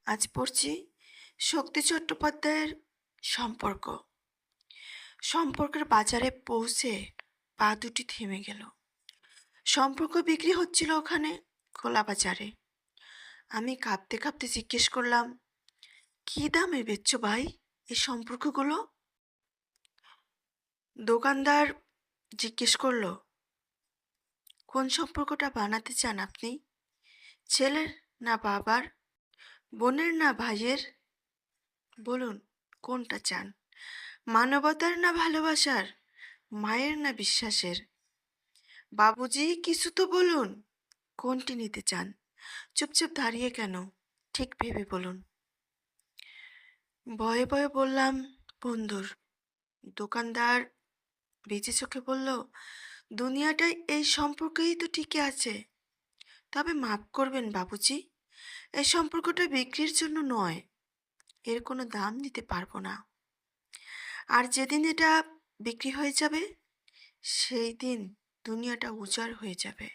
আজ পড়ছি শক্তি চট্টোপাধ্যায়ের সম্পর্ক। সম্পর্কের বাজারে পৌঁছে পা দুটি থেমে গেল। সম্পর্ক বিক্রি হচ্ছিল ওখানে খোলা বাজারে। আমি কাঁপতে কাঁপতে জিজ্ঞেস করলাম, কি দামে বেচছো ভাই এই সম্পর্কগুলো? দোকানদার জিজ্ঞেস করলো, কোন সম্পর্কটা বানাতে চান আপনি? ছেলের না বাবার, বোনের না ভাইয়ের? বলুন কোনটা চান? মানবতার না ভালোবাসার, মায়ের না বিশ্বাসের? বাবুজি কিছু তো বলুন, কোনটি নিতে চান? চুপচাপ দাঁড়িয়ে কেন? ঠিক ভেবে বলুন। ভয়ে ভয়ে বললাম, বন্ধুর। দোকানদার বেঁচে চোখে বলল, দুনিয়াটায় এই সম্পর্কেই তো টিকে আছে। তবে মাফ করবেন বাবুজি, এই সম্পর্কটা বিক্রির জন্য নয়, এর কোনো দাম দিতে পারবো না। আর যেদিন এটা বিক্রি হয়ে যাবে সেই দিন দুনিয়াটা উজাড় হয়ে যাবে।